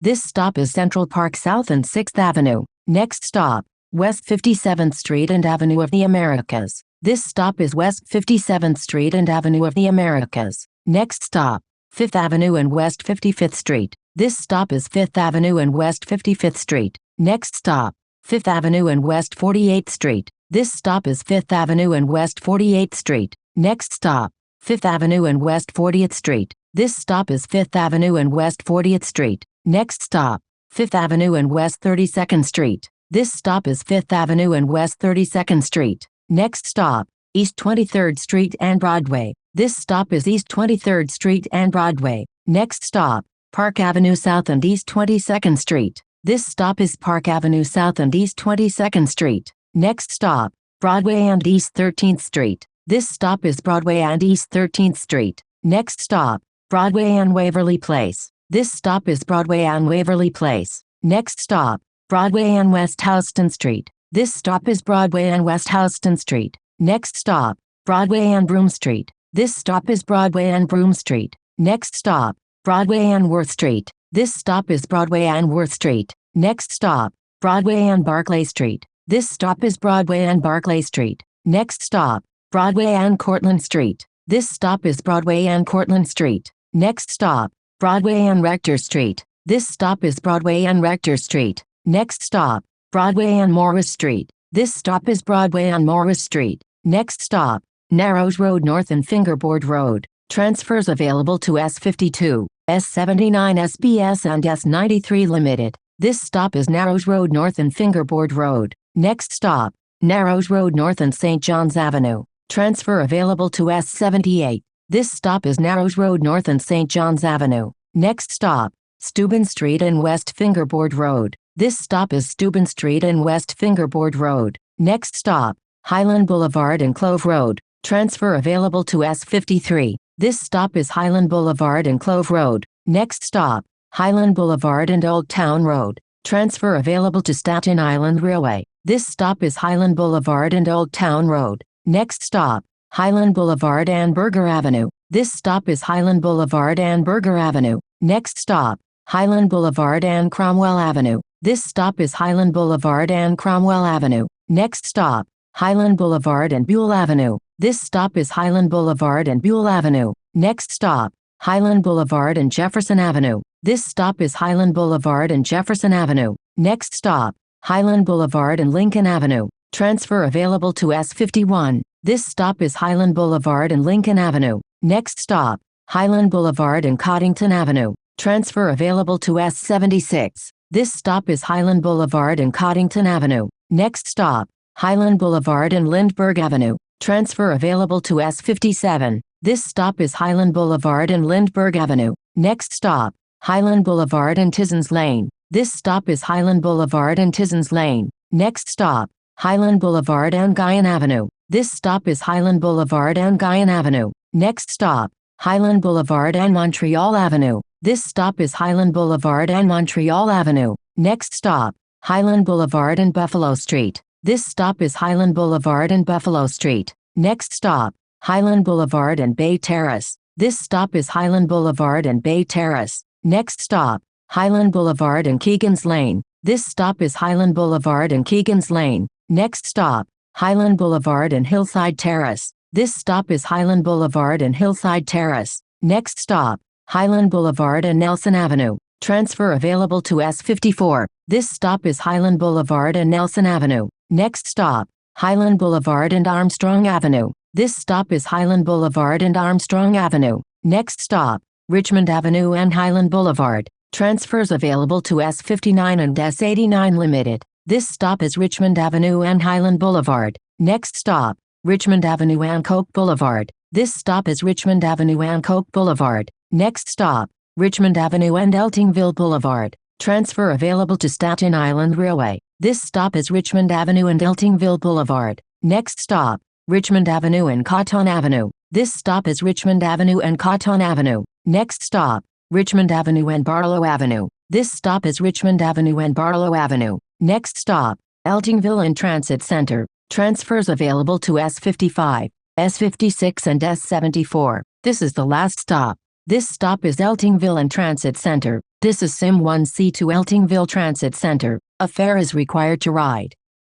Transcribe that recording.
This stop is Central Park South and 6th Avenue. Next stop, West 57th Street and Avenue of the Americas. This stop is West 57th Street and Avenue of the Americas. Next stop, 5th Avenue and West 55th Street. This stop is 5th Avenue and West 55th Street. Next stop, 5th Avenue and West 48th Street. This stop is 5th Avenue and West 48th Street. Next stop, 5th Avenue and West 40th Street. This stop is 5th Avenue and West 40th Street. Next stop, 5th Avenue and West 32nd Street. This stop is 5th Avenue and West 32nd Street. Next stop, East 23rd Street and Broadway. This stop is East 23rd Street and Broadway. Next stop, Park Avenue South and East 22nd Street. This stop is Park Avenue South and East 22nd Street. Next stop, Broadway and East 13th Street. This stop is Broadway and East 13th Street. Next stop, Broadway and Waverly Place. This stop is Broadway and Waverly Place. Next stop, Broadway and West Houston Street. This stop is Broadway and West Houston Street. Next stop, Broadway and Broome Street. This stop is Broadway and Broome Street. Next stop, Broadway and Worth Street. This stop is Broadway and Worth Street. Next stop, Broadway and Barclay Street. This stop is Broadway and Barclay Street. Next stop, Broadway and Cortlandt Street. This stop is Broadway and Cortlandt Street. Next stop, Broadway and Rector Street. This stop is Broadway and Rector Street. Next stop, Broadway and Morris Street. This stop is Broadway and Morris Street. Next stop, Narrows Road North and Fingerboard Road. Transfers available to S52, S79 SBS and S93 Limited. This stop is Narrows Road North and Fingerboard Road. Next stop, Narrows Road North and St. John's Avenue. Transfer available to S78. This stop is Narrows Road North and St. John's Avenue. Next stop, Steuben Street and West Fingerboard Road. This stop is Steuben Street and West Fingerboard Road. Next stop, Highland Boulevard and Clove Road. Transfer available to S53. This stop is Highland Boulevard and Clove Road. Next stop, Highland Boulevard and Old Town Road. Transfer available to Staten Island Railway. This stop is Highland Boulevard and Old Town Road. Next stop, Highland Boulevard and Berger Avenue. This stop is Highland Boulevard and Berger Avenue. Next stop, Highland Boulevard and Cromwell Avenue. This stop is Highland Boulevard and Cromwell Avenue. Next stop, Highland Boulevard and Buell Avenue. This stop is Highland Boulevard and Buell Avenue. Next stop, Highland Boulevard and Jefferson Avenue. This stop is Highland Boulevard and Jefferson Avenue. Next stop, Highland Boulevard and Lincoln Avenue. Transfer available to S51. This stop is Highland Boulevard and Lincoln Avenue. Next stop, Highland Boulevard and Coddington Avenue. Transfer available to S76. This stop is Highland Boulevard and Coddington Avenue. Next stop, Highland Boulevard and Lindbergh Avenue. Transfer available to S57. This stop is Highland Boulevard and Lindbergh Avenue. Next stop, Highland Boulevard and Tizons Lane. This stop is Highland Boulevard and Tizons Lane. Next stop, Highland Boulevard and Guyan Avenue. This stop is Highland Boulevard and Guyan Avenue. Next stop, Highland Boulevard and Montreal Avenue. This stop is Highland Boulevard and Montreal Avenue. Next stop, Highland Boulevard and Buffalo Street. This stop is Highland Boulevard and Buffalo Street. Next stop, Highland Boulevard and Bay Terrace. This stop is Highland Boulevard and Bay Terrace. Next stop, Highland Boulevard and Keegan's Lane. This stop is Highland Boulevard and Keegan's Lane. Next stop, Highland Boulevard and Hillside Terrace. This stop is Highland Boulevard and Hillside Terrace. Next stop, Highland Boulevard and Nelson Avenue. Transfer available to S54. This stop is Highland Boulevard and Nelson Avenue. Next stop, Highland Boulevard and Armstrong Avenue. This stop is Highland Boulevard and Armstrong Avenue. Next stop, Richmond Avenue and Highland Boulevard. Transfers available to S59 and S89 Limited. This stop is Richmond Avenue and Highland Boulevard. Next stop, Richmond Avenue and Coke Boulevard. This stop is Richmond Avenue and Coke Boulevard. Next stop, Richmond Avenue and Eltingville Boulevard. Transfer available to Staten Island Railway. This stop is Richmond Avenue and Eltingville Boulevard. Next stop, Richmond Avenue and Cotton Avenue. This stop is Richmond Avenue and Cotton Avenue. Next stop, Richmond Avenue and Barlow Avenue. This stop is Richmond Avenue and Barlow Avenue. Next stop, Eltingville and Transit Center. Transfers available to S55, S56 and S74. This is the last stop. This stop is Eltingville and Transit Center. This is Sim 1C to Eltingville Transit Center. A fare is required to ride.